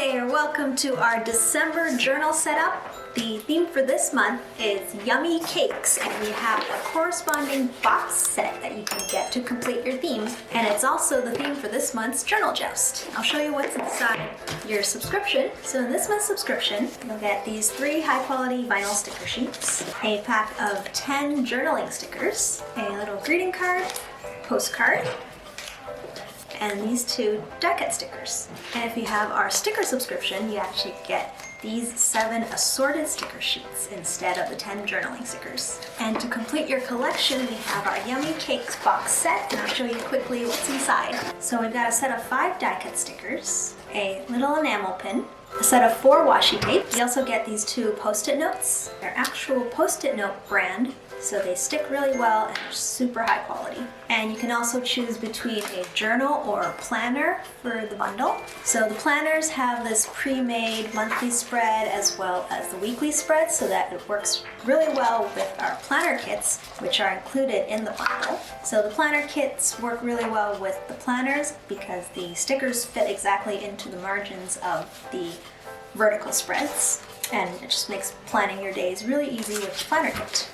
there, welcome to our December journal setup. The theme for this month is yummy cakes, and we have a corresponding box set that you can get to complete your theme. And it's also the theme for this month's journal joust. I'll show you what's inside your subscription. So in this month's subscription, you'll get these 3 high-quality vinyl sticker sheets, a pack of 10 journaling stickers, a little greeting card, postcard, and these 2 die-cut stickers. And if you have our sticker subscription, you actually get these 7 assorted sticker sheets instead of the 10 journaling stickers. And to complete your collection, we have our Yummy Cakes box set, and I'll show you quickly what's inside. So we've got a set of 5 die-cut stickers, a little enamel pin, a set of 4 washi tapes. You also get these 2 post-it notes. They're actual post-it note brand, so they stick really well and they're super high quality. And you can also choose between a journal or a planner for the bundle. So the planners have this pre-made monthly spread as well as the weekly spread, so that it works really well with our planner kits, which are included in the bundle. So the planner kits work really well with the planners because the stickers fit exactly into the margins of the vertical spreads, and it just makes planning your days really easy with the planner kit.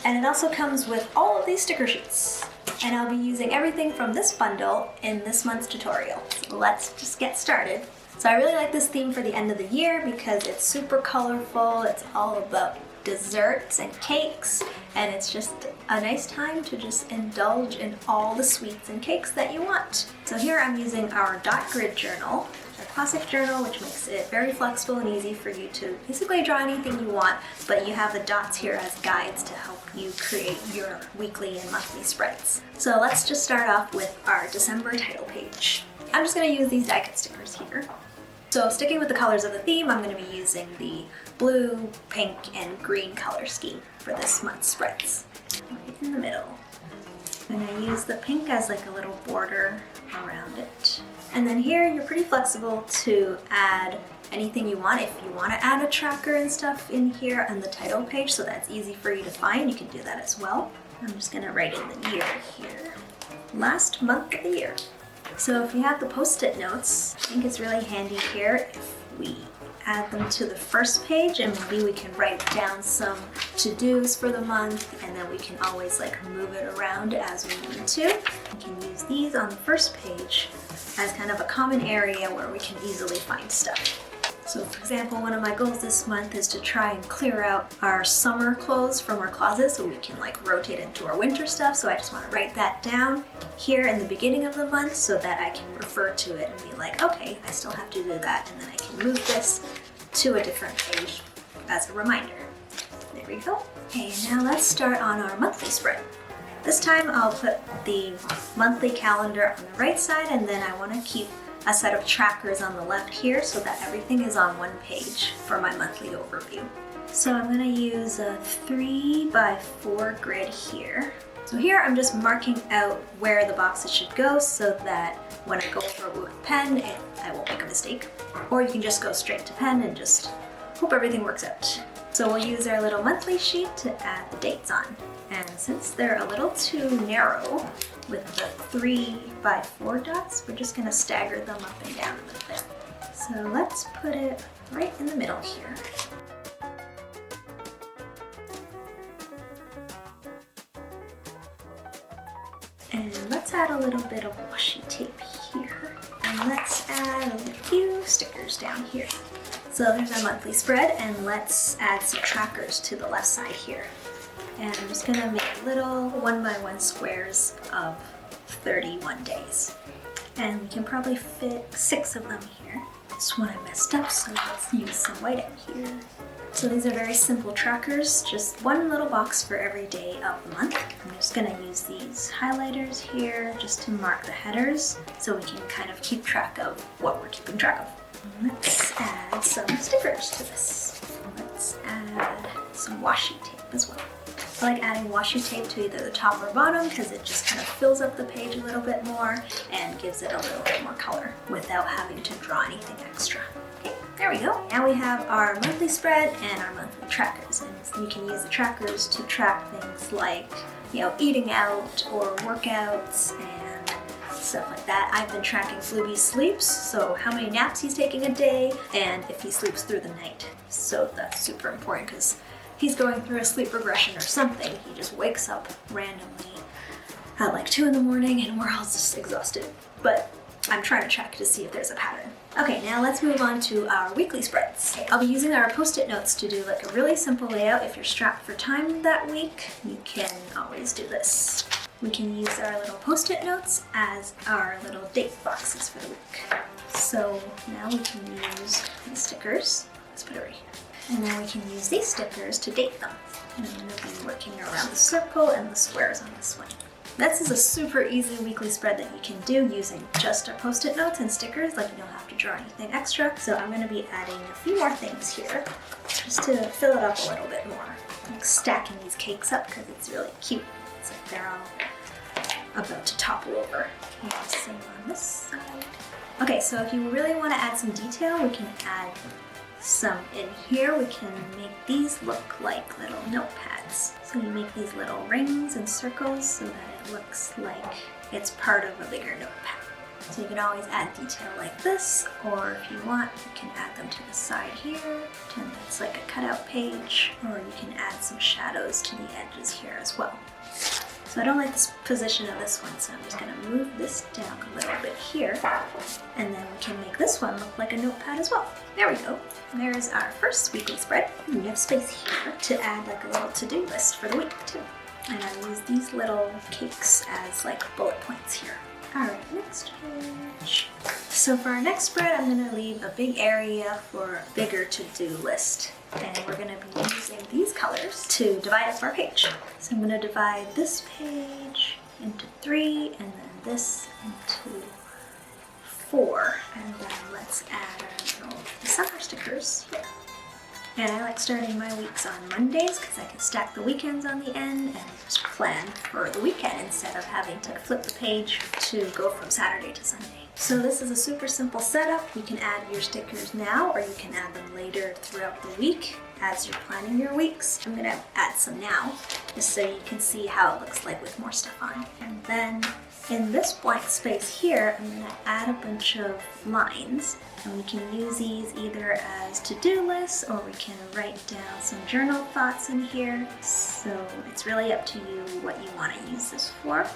And it also comes with all of these sticker sheets. And I'll be using everything from this bundle in this month's tutorial. So let's just get started. So I really like this theme for the end of the year because it's super colorful, it's all about desserts and cakes, and it's just a nice time to just indulge in all the sweets and cakes that you want. So here I'm using our dot grid journal, a classic journal, which makes it very flexible and easy for you to basically draw anything you want, but you have the dots here as guides to help you create your weekly and monthly spreads. So let's just start off with our December title page. I'm just going to use these die-cut stickers here. So sticking with the colors of the theme, I'm going to be using the blue, pink, and green color scheme for this month's spreads. Right in the middle. I'm going to use the pink as like a little border around it. And then here you're pretty flexible to add anything you want. If you want to add a tracker and stuff in here on the title page so that's easy for you to find, you can do that as well. I'm just going to write in the year here. Last month of the year. So if you have the post-it notes, I think it's really handy here if we add them to the first page, and maybe we can write down some to-dos for the month, and then we can always like move it around as we need to. We can use these on the first page as kind of a common area where we can easily find stuff. So for example, one of my goals this month is to try and clear out our summer clothes from our closet so we can like rotate into our winter stuff. So I just want to write that down here in the beginning of the month so that I can refer to it and be like, okay, I still have to do that, and then I can move this to a different page as a reminder. There we go. Okay, now let's start on our monthly spread. This time I'll put the monthly calendar on the right side, and then I want to keep a set of trackers on the left here so that everything is on one page for my monthly overview. So I'm going to use a 3x4 grid here. So here I'm just marking out where the boxes should go so that when I go over it with pen, I won't make a mistake. Or you can just go straight to pen and just hope everything works out. So we'll use our little monthly sheet to add the dates on. And since they're a little too narrow with the 3x4 dots, we're just going to stagger them up and down a little bit. So let's put it right in the middle here. And let's add a little bit of washi tape here. And let's add a few stickers down here. So there's our monthly spread, and let's add some trackers to the left side here. And I'm just going to make little 1x1 squares of 31 days. And we can probably fit 6 of them here. This one I messed up, so let's use some white out here. So these are very simple trackers, just one little box for every day of the month. I'm just going to use these highlighters here just to mark the headers so we can kind of keep track of what we're keeping track of. Let's add some stickers to this. Let's add some washi tape as well. I like adding washi tape to either the top or bottom because it just kind of fills up the page a little bit more and gives it a little bit more color without having to draw anything extra. Okay, there we go. Now we have our monthly spread and our monthly trackers, and you can use the trackers to track things like, eating out or workouts and stuff like that. I've been tracking Fluby's sleeps, so how many naps he's taking a day, and if he sleeps through the night. So that's super important because he's going through a sleep regression or something. He just wakes up randomly at like 2 in the morning and we're all just exhausted. But I'm trying to check to see if there's a pattern. Okay, now let's move on to our weekly spreads. I'll be using our post-it notes to do like a really simple layout. If you're strapped for time that week, you can always do this. We can use our little post-it notes as our little date boxes for the week. So now we can use these stickers. Let's put it right here. And then we can use these stickers to date them. And I'm going to be working around the circle and the squares on this one. This is a super easy weekly spread that you can do using just our post-it notes and stickers, like you don't have to draw anything extra. So I'm going to be adding a few more things here just to fill it up a little bit more. I'm like stacking these cakes up because it's really cute. It's like they're all about to topple over. And the same on this side. Okay, so if you really want to add some detail, we can add some in here. We can make these look like little notepads. So you make these little rings and circles so that it looks like it's part of a bigger notepad. So you can always add detail like this, or if you want, you can add them to the side here, pretend that's like a cutout page, or you can add some shadows to the edges here as well. So I don't like this position of this one, so I'm just going to move this down a little bit here, and then we can make this one look like a notepad as well. There we go. There's our first weekly spread. We have space here to add like a little to-do list for the week too. And I use these little cakes as like bullet points here. Alright, next page. So for our next spread, I'm going to leave a big area for a bigger to-do list. And we're going to be using these colors to divide up our page. So I'm going to divide this page into 3 and then this into 4. And then let's add our little December stickers here. And I like starting my weeks on Mondays because I can stack the weekends on the end and just plan for the weekend instead of having to flip the page to go from Saturday to Sunday. So this is a super simple setup. You can add your stickers now or you can add them later throughout the week as you're planning your weeks. I'm going to add some now just so you can see how it looks like with more stuff on. And then in this blank space here, I'm going to add a bunch of lines. And we can use these either as to-do lists or we can write down some journal thoughts in here. So it's really up to you what you want to use this for.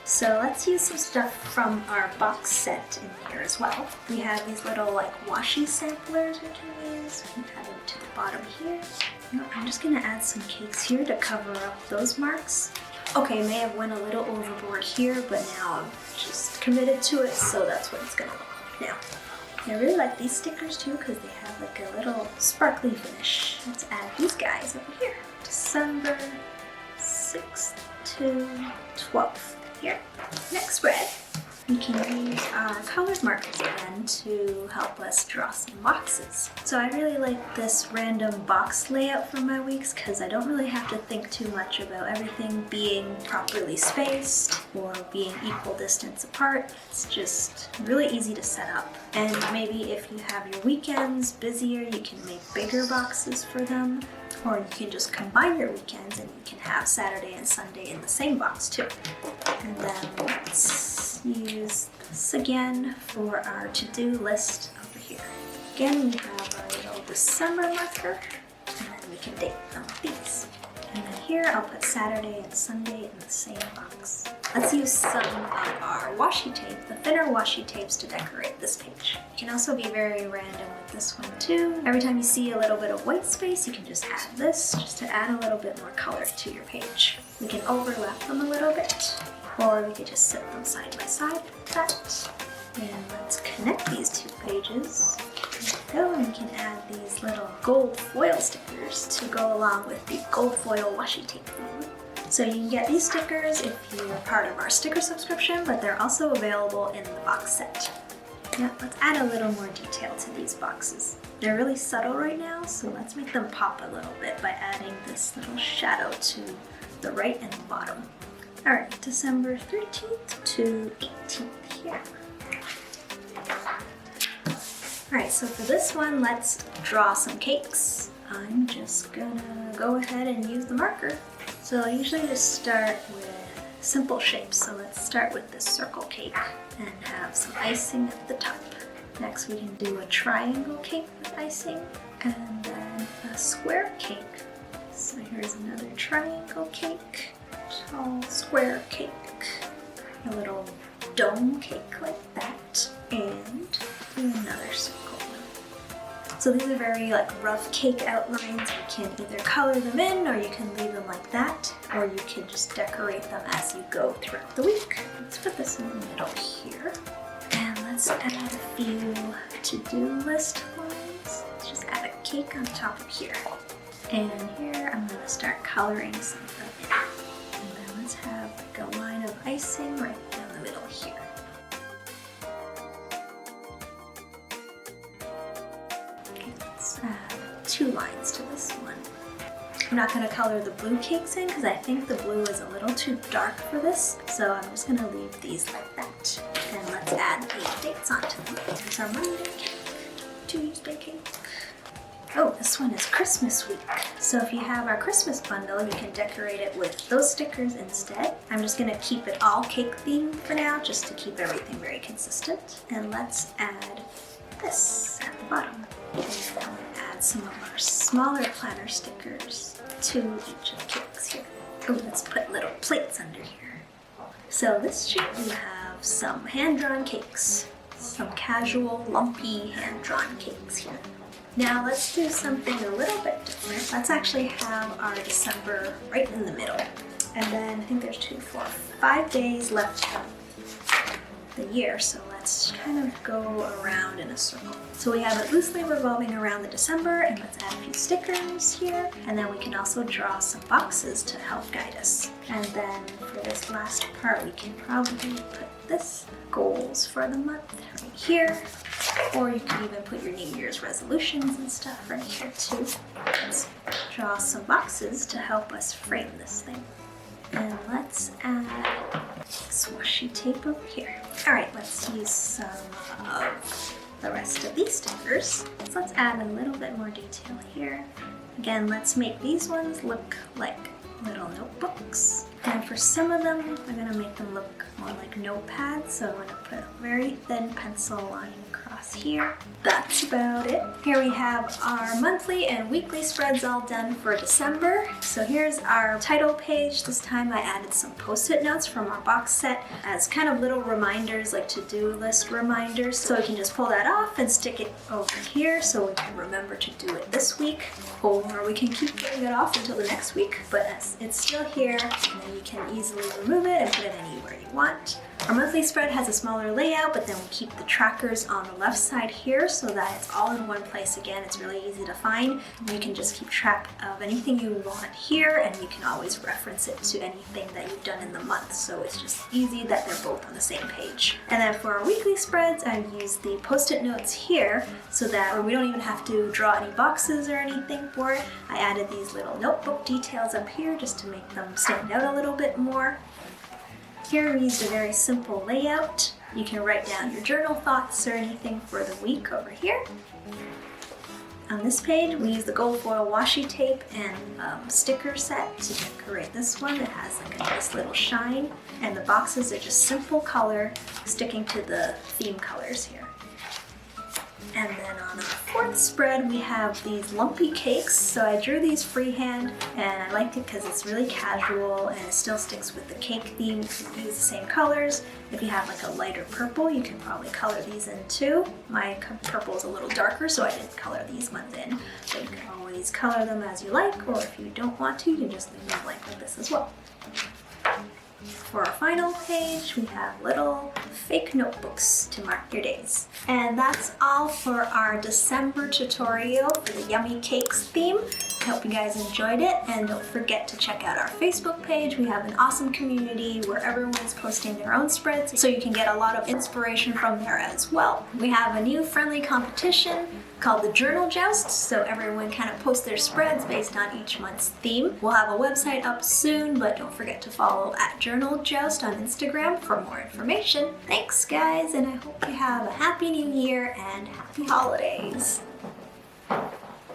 So let's use some stuff from our box set in here as well. We have these little like washi samplers we can use. We can add them to the bottom here. I'm just going to add some cakes here to cover up those marks. Okay, may have went a little overboard here, but now I'm just committed to it, so that's what it's going to look like now. I really like these stickers too because they have like a little sparkly finish. Let's add these guys over here. December 6th to 12th here. Next spread, we can use our colored markers again to help us draw some boxes. So I really like this random box layout for my weeks because I don't really have to think too much about everything being properly spaced or being equal distance apart. It's just really easy to set up. And maybe if you have your weekends busier, you can make bigger boxes for them. Or you can just combine your weekends and you can have Saturday and Sunday in the same box too. And then let's use this again for our to-do list over here. Again, we have our little December marker, and then we can date them with these. And then here I'll put Saturday and Sunday in the same box. Let's use some of our washi tape, the thinner washi tapes, to decorate this page. You can also be very random with this one too. Every time you see a little bit of white space, you can just add this, just to add a little bit more color to your page. We can overlap them a little bit, or we could just set them side by side like that. And let's connect these two pages. There we go, and we can add these little gold foil stickers to go along with the gold foil washi tape theme. So you can get these stickers if you're part of our sticker subscription, but they're also available in the box set. Now let's add a little more detail to these boxes. They're really subtle right now, so let's make them pop a little bit by adding this little shadow to the right and the bottom. Alright, December 13th to 18th here. Alright, so for this one, let's draw some cakes. I'm just gonna go ahead and use the marker. So I usually just start with simple shapes. So let's start with this circle cake and have some icing at the top. Next we can do a triangle cake with icing, and then a square cake. So here's another triangle cake, tall square cake, a little dome cake like that, and another circle one. So these are very rough cake outlines. You can either color them in, or you can leave them like that, or you can just decorate them as you go throughout the week. Let's put this in the middle here. And let's add a few to-do list lines. Let's just add a cake on top of here. And here I'm going to start coloring some of them in. And then let's have a line of icing right down the middle here. Okay, let's add 2 lines to this one. I'm not going to color the blue cakes in because I think the blue is a little too dark for this. So I'm just going to leave these like that. And let's add the dates onto them. Here's our Monday cake, Tuesday cake. Oh, this one is Christmas week. So if you have our Christmas bundle, you can decorate it with those stickers instead. I'm just gonna keep it all cake themed for now, just to keep everything very consistent. And let's add this at the bottom. And add some of our smaller planner stickers to each of the cakes here. Oh, let's put little plates under here. So this sheet we have some hand-drawn cakes, some casual, lumpy hand-drawn cakes here. Now let's do something a little bit different. Let's actually have our December right in the middle. And then I think there's 5 days left of the year, so let's kind of go around in a circle. So we have it loosely revolving around the December, and let's add a few stickers here. And then we can also draw some boxes to help guide us. And then for this last part, we can probably put this goals for the month right here. Or you can even put your New Year's resolutions and stuff right here too. Let's draw some boxes to help us frame this thing. And let's add washi tape over here. Alright, let's use some of the rest of these stickers. So let's add a little bit more detail here. Again, let's make these ones look like little notebooks. And for some of them, I'm going to make them look more like notepads. So I'm going to put a very thin pencil line across here. That's about it. Here we have our monthly and weekly spreads all done for December. So here's our title page. This time I added some post-it notes from our box set as kind of little reminders, like to-do list reminders. So we can just pull that off and stick it over here so we can remember to do it this week. Or we can keep putting it off until the next week, but it's still here, and then you can easily remove it and put it anywhere you want. Our monthly spread has a smaller layout, but then we keep the trackers on the left side here so that it's all in one place again. It's really easy to find. You can just keep track of anything you want here, and you can always reference it to anything that you've done in the month. So it's just easy that they're both on the same page. And then for our weekly spreads, I use the post-it notes here so that we don't even have to draw any boxes or anything for it. I added these little notebook details up here just to make them stand out a little bit more. Here we used a very simple layout. You can write down your journal thoughts or anything for the week over here. On this page, we use the gold foil washi tape and sticker set to decorate this one. It has like a nice little shine, and the boxes are just simple color, sticking to the theme colors here. And then on our fourth spread, we have these lumpy cakes. So I drew these freehand, and I liked it because it's really casual and it still sticks with the cake theme. You can use the same colors. If you have like a lighter purple, you can probably color these in too. My purple is a little darker, so I didn't color these ones in. But you can always color them as you like, or if you don't want to, you can just leave them blank like this as well. For our final page, we have little fake notebooks to mark your days. And that's all for our December tutorial for the Yummy Cakes theme. I hope you guys enjoyed it, and don't forget to check out our Facebook page. We have an awesome community where everyone's posting their own spreads, so you can get a lot of inspiration from there as well. We have a new friendly competition called the Journal Joust, so everyone kind of posts their spreads based on each month's theme. We'll have a website up soon, but don't forget to follow @Journal Joust on Instagram for more information. Thanks guys, and I hope you have a happy new year and happy holidays.